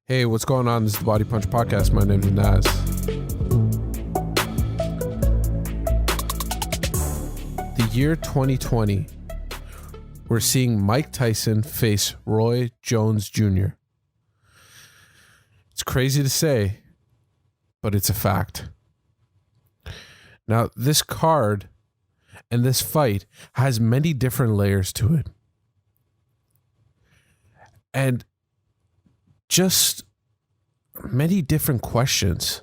Hey, what's going on? This is the Body Punch Podcast. My name is Naz. The year 2020, we're seeing Mike Tyson face Roy Jones Jr. It's crazy to say, but it's a fact. Now, this card and this fight has many different layers to it. And just many different questions.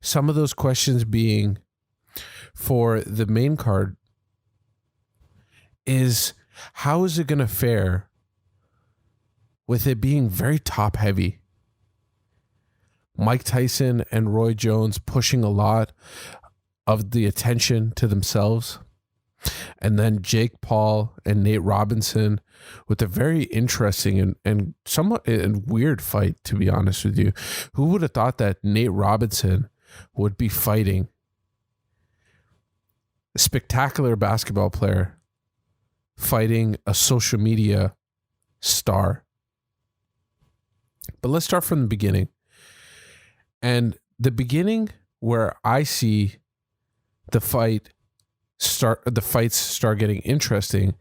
Some of those questions being for the main card is how is it going to fare with it being very top heavy? Mike Tyson and Roy Jones pushing a lot of the attention to themselves. And then Jake Paul and Nate Robinson with a very interesting and somewhat weird fight, to be honest with you. Who would have thought that Nate Robinson would be fighting a spectacular basketball player fighting a social media star? But let's start from the beginning. And the beginning where I see the fights start getting interesting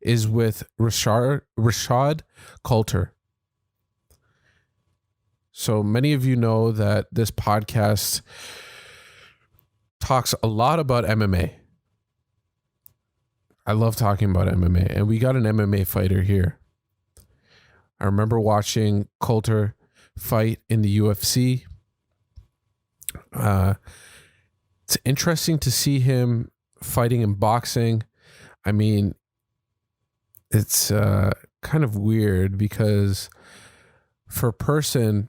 is with Rashad Coulter. So many of you know that this podcast talks a lot about MMA. I love talking about MMA, and we got an MMA fighter here. I remember watching Coulter fight in the UFC. It's interesting to see him fighting in boxing. I mean, it's kind of weird because for a person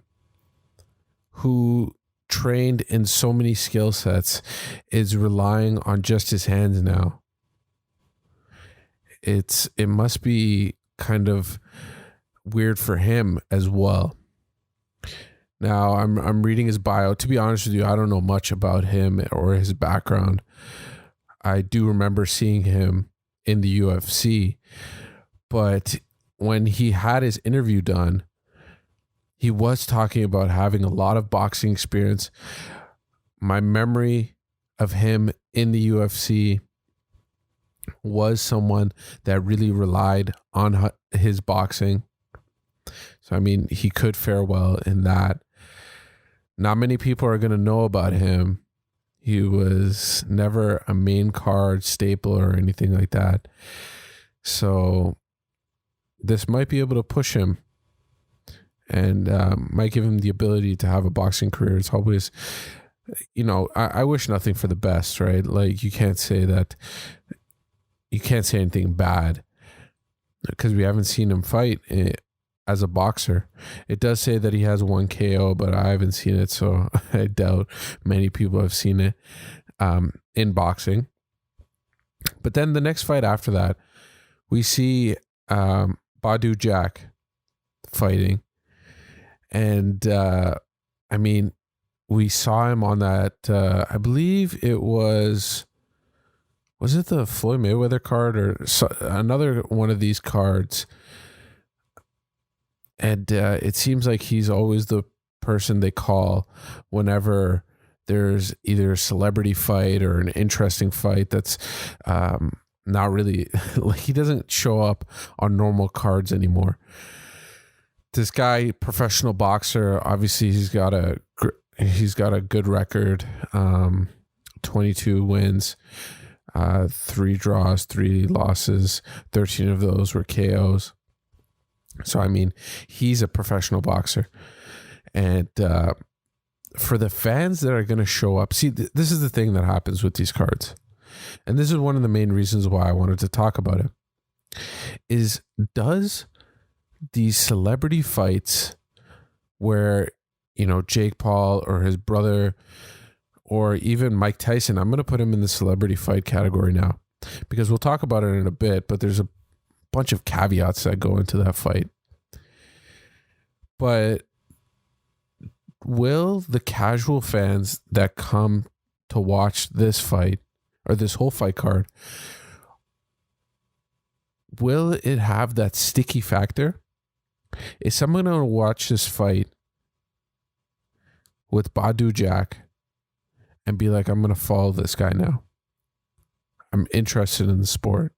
who trained in so many skill sets is relying on just his hands now. It must be kind of weird for him as well. Now, I'm reading his bio. To be honest with you, I don't know much about him or his background. I do remember seeing him in the UFC, but when he had his interview done, he was talking about having a lot of boxing experience. My memory of him in the UFC was someone that really relied on his boxing. So, I mean, he could fare well in that. Not many people are going to know about him. He was never a main card staple or anything like that. So this might be able to push him and might give him the ability to have a boxing career. It's always, I wish nothing for the best, right? Like you can't say anything bad because we haven't seen him fight as a boxer. It does say that he has 1 KO, but I haven't seen it, so I doubt many people have seen it in boxing. But then the next fight after that, we see Badou Jack fighting. And, I mean, we saw him on that, I believe it was it the Floyd Mayweather card or another one of these cards? And it seems like he's always the person they call whenever there's either a celebrity fight or an interesting fight that's not really, like he doesn't show up on normal cards anymore. This guy, professional boxer, obviously he's got a good record, 22 wins, 3 draws, 3 losses, 13 of those were KOs. So, I mean, he's a professional boxer. And for the fans that are going to show up, see, this is the thing that happens with these cards. And this is one of the main reasons why I wanted to talk about it. Is does these celebrity fights where, Jake Paul or his brother or even Mike Tyson, I'm going to put him in the celebrity fight category now because we'll talk about it in a bit, but there's a bunch of caveats that go into that fight. But will the casual fans that come to watch this fight or this whole fight card, will it have that sticky factor Is someone going to watch this fight with Badou Jack and be like, I'm going to follow this guy now? I'm interested in the sport.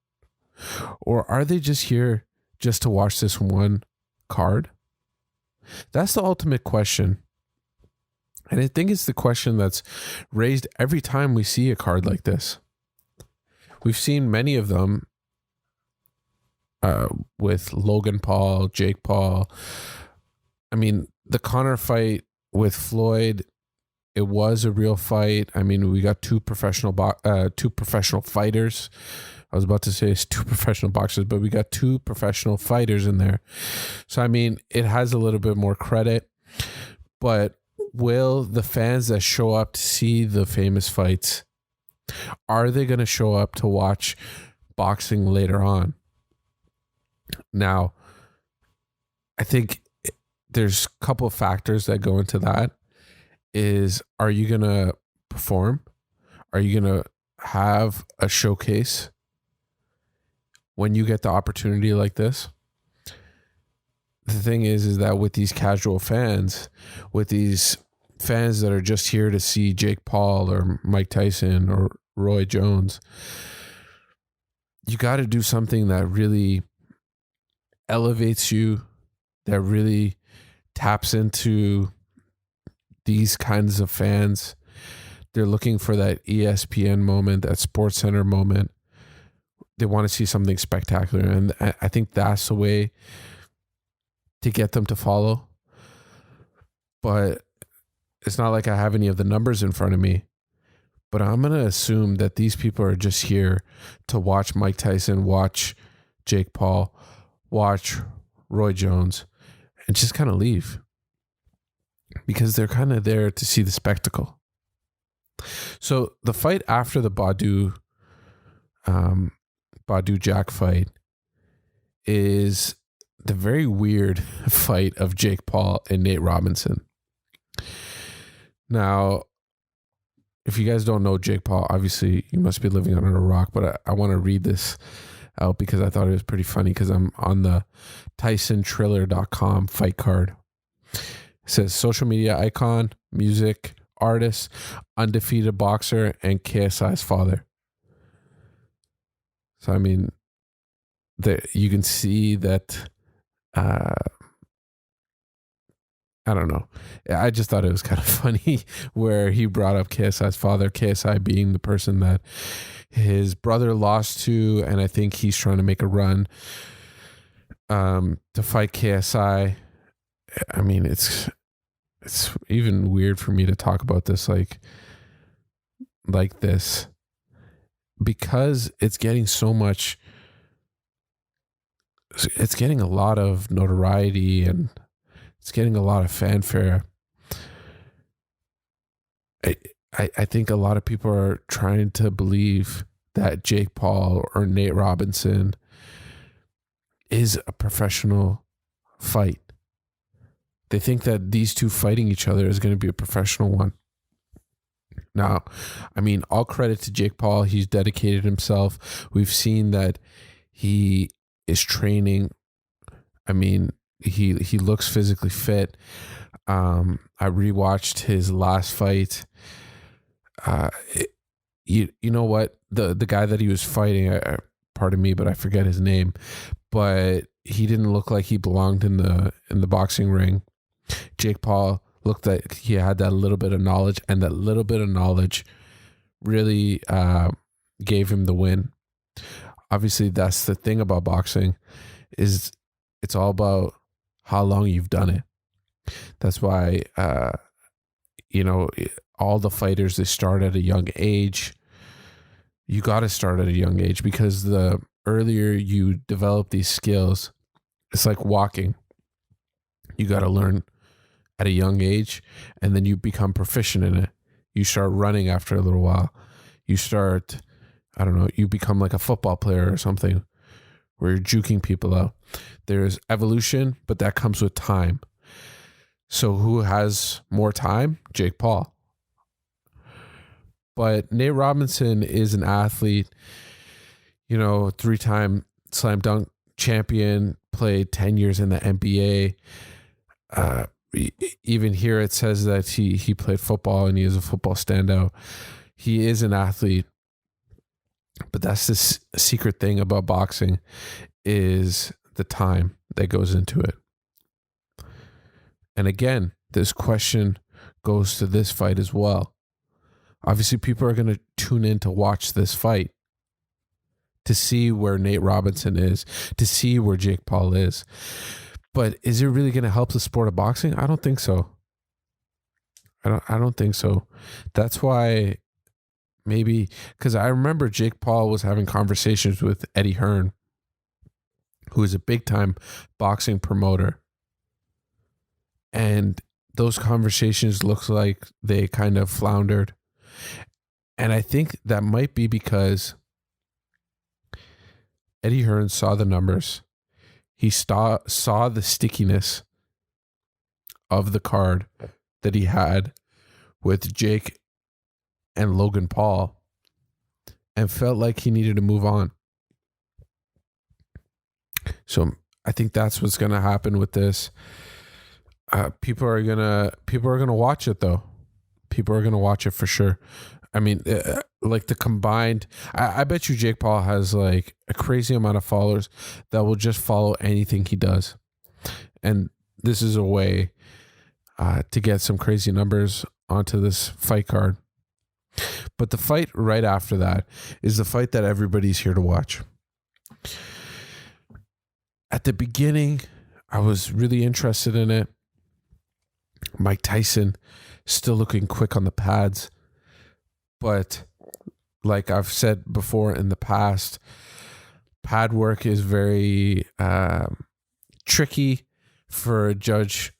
Or are they just here just to watch this one card? That's the ultimate question. And I think it's the question that's raised every time we see a card like this. We've seen many of them with Logan Paul, Jake Paul. I mean, the Conor fight with Floyd, it was a real fight. I mean, we got two professional fighters. I was about to say it's two professional boxers, but we got two professional fighters in there. So, I mean, it has a little bit more credit. But will the fans that show up to see the famous fights, are they going to show up to watch boxing later on? Now, I think there's a couple of factors that go into that. Are you going to perform? Are you going to have a showcase when you get the opportunity like this? The thing is that with these casual fans, with these fans that are just here to see Jake Paul or Mike Tyson or Roy Jones, you got to do something that really elevates you, that really taps into these kinds of fans. They're looking for that ESPN moment, that Sports Center moment. They want to see something spectacular. And I think that's the way to get them to follow. But it's not like I have any of the numbers in front of me. But I'm going to assume that these people are just here to watch Mike Tyson, watch Jake Paul, watch Roy Jones, and just kind of leave. Because they're kind of there to see the spectacle. So the fight after the Badou Jack fight is the very weird fight of Jake Paul and Nate Robinson. Now, if you guys don't know Jake Paul, obviously you must be living under a rock, but I want to read this out because I thought it was pretty funny because I'm on the TysonTriller.com fight card. It says social media icon, music, artist, undefeated boxer, and KSI's father. So, I mean, you can see that, I don't know. I just thought it was kind of funny where he brought up KSI's father, KSI being the person that his brother lost to, and I think he's trying to make a run to fight KSI. I mean, it's even weird for me to talk about this like this because it's getting so much. It's getting a lot of notoriety and it's getting a lot of fanfare. I think a lot of people are trying to believe that Jake Paul or Nate Robinson is a professional fight. They think that these two fighting each other is going to be a professional one. Now, I mean, all credit to Jake Paul. He's dedicated himself. We've seen that he is training. I mean, he looks physically fit. I rewatched his last fight. You know what? The guy that he was fighting, pardon me, but I forget his name. But he didn't look like he belonged in the boxing ring. Jake Paul looked like he had that little bit of knowledge, and that little bit of knowledge really gave him the win. Obviously, that's the thing about boxing, is it's all about how long you've done it. That's why, all the fighters, they start at a young age. You got to start at a young age because the earlier you develop these skills, it's like walking. You got to learn at a young age, and then you become proficient in it. You start running after a little while. You start, you become like a football player or something where you're juking people out. There's evolution, but that comes with time. So who has more time? Jake Paul. But Nate Robinson is an athlete, 3-time slam dunk champion, played 10 years in the NBA. Even here it says that he played football and he is a football standout. He is an athlete, but that's the secret thing about boxing is the time that goes into it. And again, this question goes to this fight as well. Obviously, people are going to tune in to watch this fight, to see where Nate Robinson is, to see where Jake Paul is. But is it really going to help the sport of boxing? I don't think so. I don't think so. That's why maybe, because I remember Jake Paul was having conversations with Eddie Hearn, who is a big time boxing promoter. And those conversations looks like they kind of floundered. And I think that might be because Eddie Hearn saw the numbers. He saw the stickiness of the card that he had with Jake and Logan Paul and felt like he needed to move on. So I think that's what's going to happen with this. People are gonna watch it though. People are gonna watch it for sure. I mean, like the combined, I bet you Jake Paul has like a crazy amount of followers that will just follow anything he does, and this is a way to get some crazy numbers onto this fight card. But the fight right after that is the fight that everybody's here to watch. At the beginning, I was really interested in it. Mike Tyson still looking quick on the pads. But like I've said before in the past, pad work is very tricky for a judge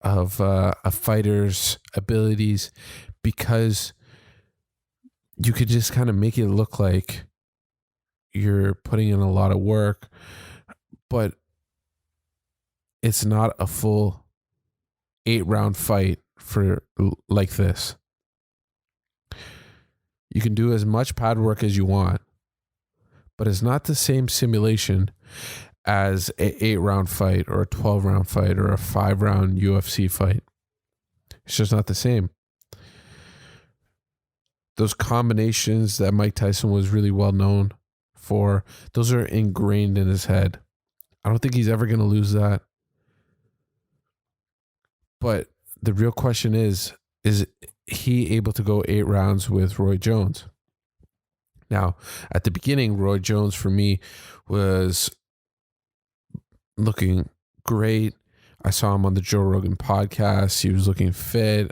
of a fighter's abilities, because you could just kind of make it look like you're putting in a lot of work, but it's not a full 8-round fight for like this. You can do as much pad work as you want, but it's not the same simulation as a 8-round fight or a 12-round fight or a 5-round UFC fight. It's just not the same. Those combinations that Mike Tyson was really well known for, those are ingrained in his head. I don't think he's ever going to lose that. But the real question is he able to go 8 rounds with Roy Jones? Now, at the beginning, Roy Jones for me was looking great. I saw him on the Joe Rogan podcast. He was looking fit.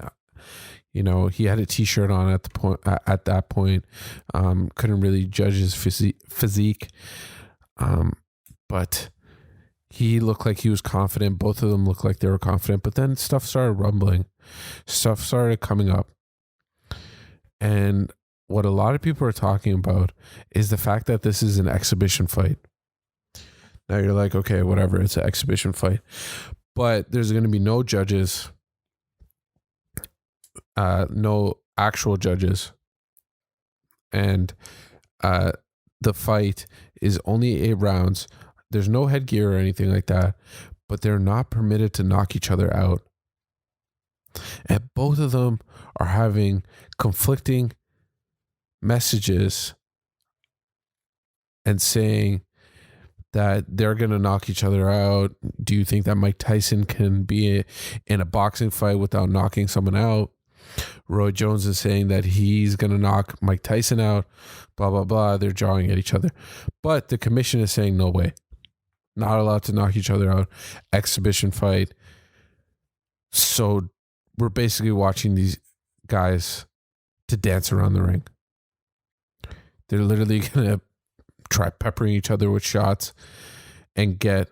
You know, he had a t-shirt on at that point. Couldn't really judge his physique. But he looked like he was confident. Both of them looked like they were confident. But then stuff started rumbling. Stuff started coming up. And what a lot of people are talking about is the fact that this is an exhibition fight. Now you're like, okay, whatever, it's an exhibition fight. But there's going to be no judges, no actual judges. And the fight is only 8 rounds. There's no headgear or anything like that, but they're not permitted to knock each other out. And both of them are having conflicting messages and saying that they're going to knock each other out. Do you think that Mike Tyson can be in a boxing fight without knocking someone out? Roy Jones is saying that he's going to knock Mike Tyson out, blah, blah, blah. They're jawing at each other. But the commission is saying no way. Not allowed to knock each other out. Exhibition fight. So we're basically watching these guys to dance around the ring. They're literally going to try peppering each other with shots and get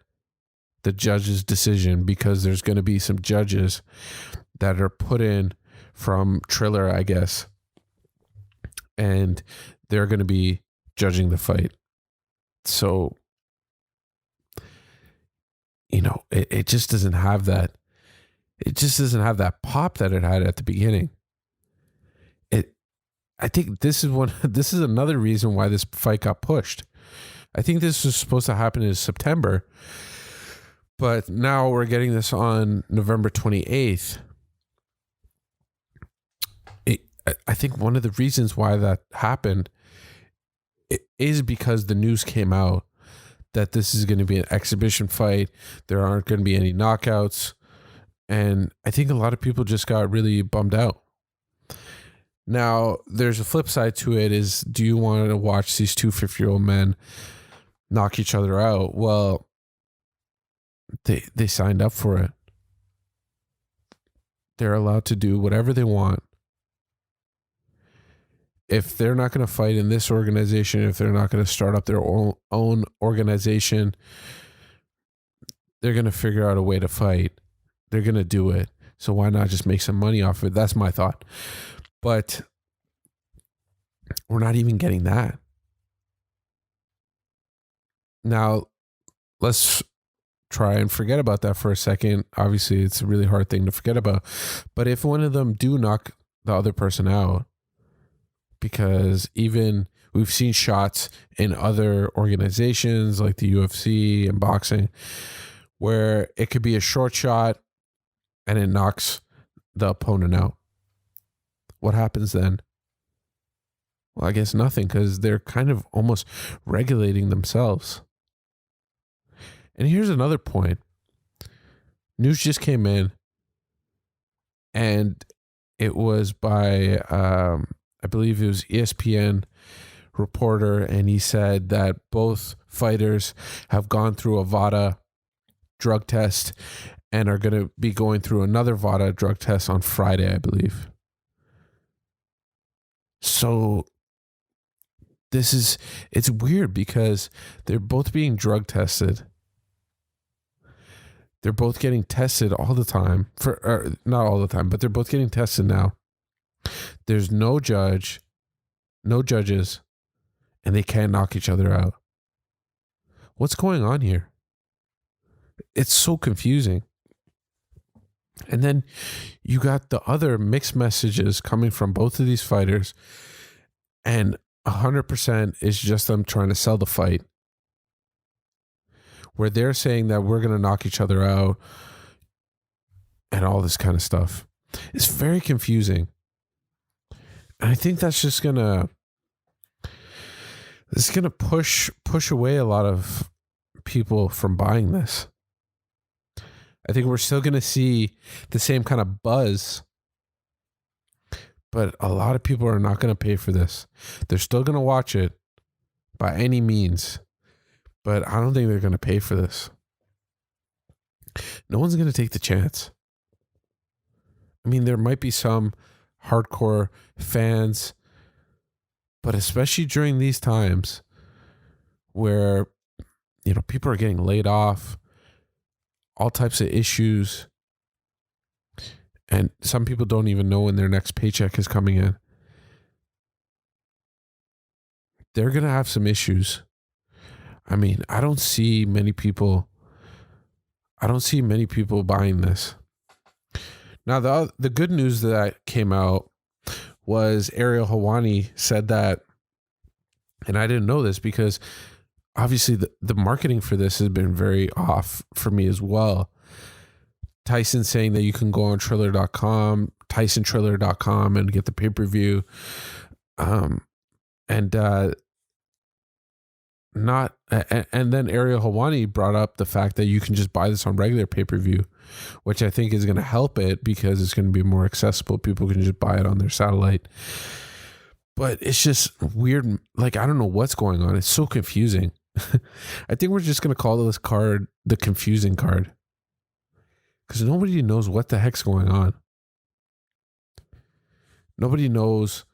the judge's decision, because there's going to be some judges that are put in from Triller, I guess, and they're going to be judging the fight. So, you know, it just doesn't have that. It just doesn't have that pop that it had at the beginning. I think this is another reason why this fight got pushed, I think this was supposed to happen in September, but now we're getting this on November 28th. I think one of the reasons why that happened is because the news came out that this is going to be an exhibition fight. There aren't going to be any knockouts. And I think a lot of people just got really bummed out. Now, there's a flip side to it is, do you want to watch these two 50-year-old men knock each other out? Well, they signed up for it. They're allowed to do whatever they want. If they're not going to fight in this organization, if they're not going to start up their own organization, they're going to figure out a way to fight. They're going to do it. So why not just make some money off of it? That's my thought. But we're not even getting that. Now, let's try and forget about that for a second. Obviously, it's a really hard thing to forget about. But if one of them do knock the other person out, because even we've seen shots in other organizations like the UFC and boxing where it could be a short shot and it knocks the opponent out. What happens then? Well, I guess nothing, because they're kind of almost regulating themselves. And here's another point. News just came in, and it was by I believe it was ESPN reporter, and he said that both fighters have gone through a VADA drug test and are going to be going through another VADA drug test on Friday, I believe. So it's weird because they're both being drug tested. They're both getting tested all the time, not all the time, but they're both getting tested now. There's no judges, and they can't knock each other out. What's going on here? It's so confusing. And then you got the other mixed messages coming from both of these fighters, and 100% is just them trying to sell the fight, where they're saying that we're going to knock each other out and all this kind of stuff. It's very confusing. And I think that's just gonna push away a lot of people from buying this. I think we're still gonna see the same kind of buzz, but a lot of people are not gonna pay for this. They're still gonna watch it by any means, but I don't think they're gonna pay for this. No one's gonna take the chance. I mean, there might be some hardcore fans, but especially during these times where, people are getting laid off, all types of issues, and some people don't even know when their next paycheck is coming in. They're going to have some issues. I mean, I don't see many people buying this. Now, the good news that came out was Ariel Helwani said that, and I didn't know this because obviously the marketing for this has been very off for me as well. Tyson saying that you can go on Triller.com, TysonTriller.com, and get the pay-per-view. And then Ariel Helwani brought up the fact that you can just buy this on regular pay-per-view, which I think is going to help it because it's going to be more accessible. People can just buy it on their satellite. But it's just weird. Like, I don't know what's going on. It's so confusing. I think we're just going to call this card the confusing card, because nobody knows what the heck's going on. Nobody knows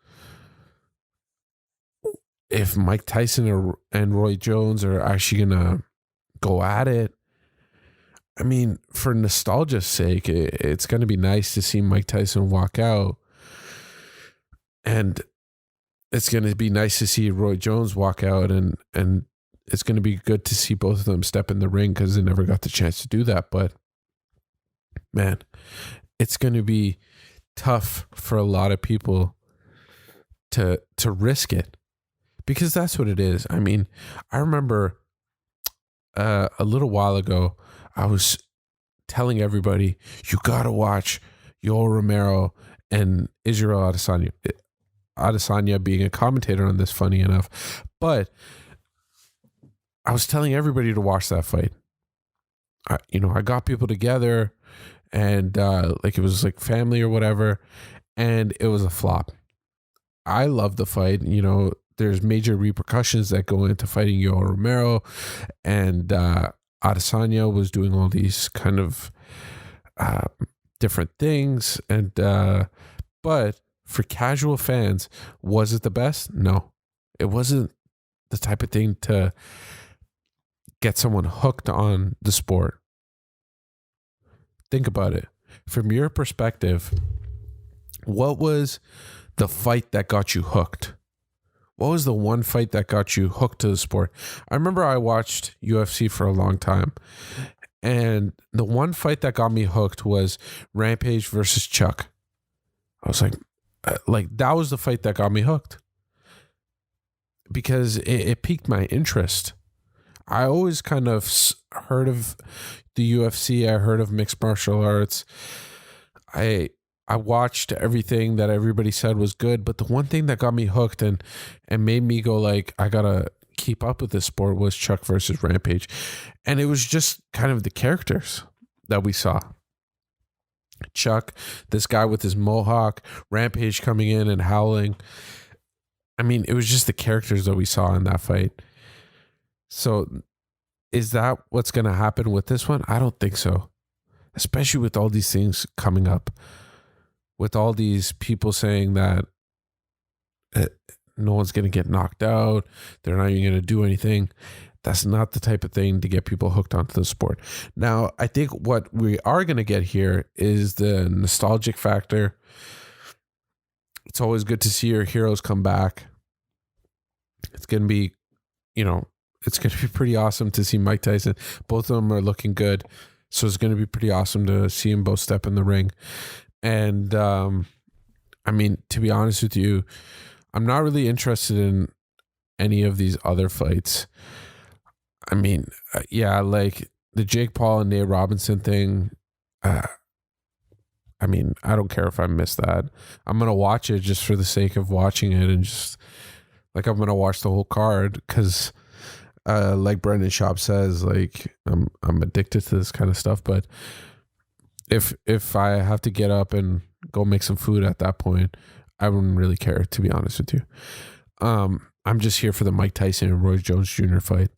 if Mike Tyson and Roy Jones are actually going to go at it. I mean, for nostalgia's sake, it's going to be nice to see Mike Tyson walk out. And it's going to be nice to see Roy Jones walk out. And it's going to be good to see both of them step in the ring because they never got the chance to do that. But, man, it's going to be tough for a lot of people to risk it, because that's what it is. I mean, I remember a little while ago, I was telling everybody, you got to watch Yoel Romero and Israel Adesanya. Adesanya being a commentator on this, funny enough. But I was telling everybody to watch that fight. I got people together and like it was like family or whatever, and it was a flop. I love the fight. There's major repercussions that go into fighting Yoel Romero, and Adesanya was doing all these kind of different things, and but for casual fans, was it the best? No, it wasn't the type of thing to get someone hooked on the sport. Think about it. From your perspective, what was the fight that got you hooked? What was the one fight that got you hooked to the sport? I remember I watched UFC for a long time, and the one fight that got me hooked was Rampage versus Chuck. I was like that was the fight that got me hooked because it piqued my interest. I always kind of heard of the UFC. I heard of mixed martial arts. I watched everything that everybody said was good, but the one thing that got me hooked and made me go like, I gotta keep up with this sport was Chuck versus Rampage. And it was just kind of the characters that we saw. Chuck, this guy with his mohawk, Rampage coming in and howling. I mean, it was just the characters that we saw in that fight. So is that what's going to happen with this one? I don't think so. Especially with all these things coming up. With all these people saying that no one's going to get knocked out. They're not even going to do anything. That's not the type of thing to get people hooked onto the sport. Now, I think what we are going to get here is the nostalgic factor. It's always good to see your heroes come back. It's going to be, it's going to be pretty awesome to see Mike Tyson. Both of them are looking good. So it's going to be pretty awesome to see them both step in the ring. And, I mean, to be honest with you, I'm not really interested in any of these other fights. I mean, yeah, like the Jake Paul and Nate Robinson thing. I mean, I don't care if I miss that. I'm going to watch it just for the sake of watching it, and just like I'm going to watch the whole card because like Brendan Schaub says, like I'm addicted to this kind of stuff. But if I have to get up and go make some food at that point, I wouldn't really care, to be honest with you. I'm just here for the Mike Tyson and Roy Jones Jr. fight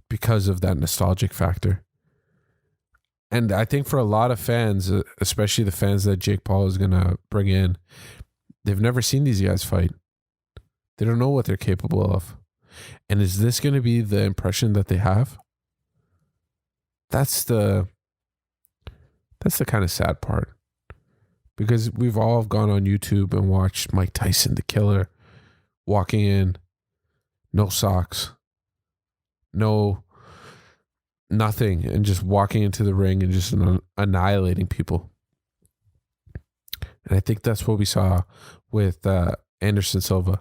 because of that nostalgic factor. And I think for a lot of fans, especially the fans that Jake Paul is going to bring in, they've never seen these guys fight. They don't know what they're capable of. And is this going to be the impression that they have? That's the kind of sad part. Because we've all gone on YouTube and watched Mike Tyson, the killer, walking in, no socks, nothing, and just walking into the ring and just annihilating people. And I think that's what we saw with Anderson Silva.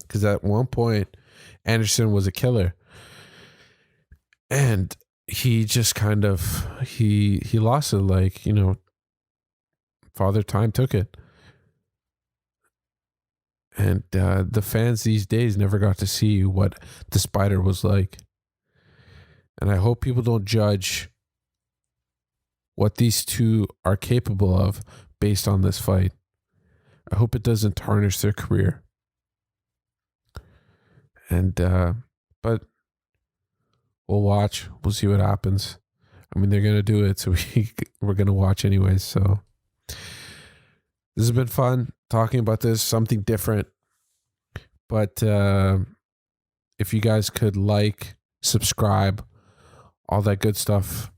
Because at one point, Anderson was a killer. And he just kind of, he lost it. Like, Father Time took it. And the fans these days never got to see what the Spider was like. And I hope people don't judge what these two are capable of based on this fight. I hope it doesn't tarnish their career. And, but we'll watch. We'll see what happens. I mean, they're going to do it, so we're going to watch anyways. So this has been fun talking about this, something different. But if you guys could subscribe, all that good stuff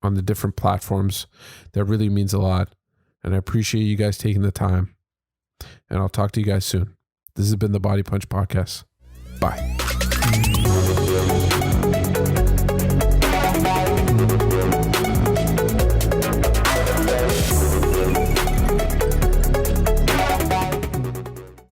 on the different platforms, that really means a lot. And I appreciate you guys taking the time. And I'll talk to you guys soon. This has been the Body Punch Podcast. Bye.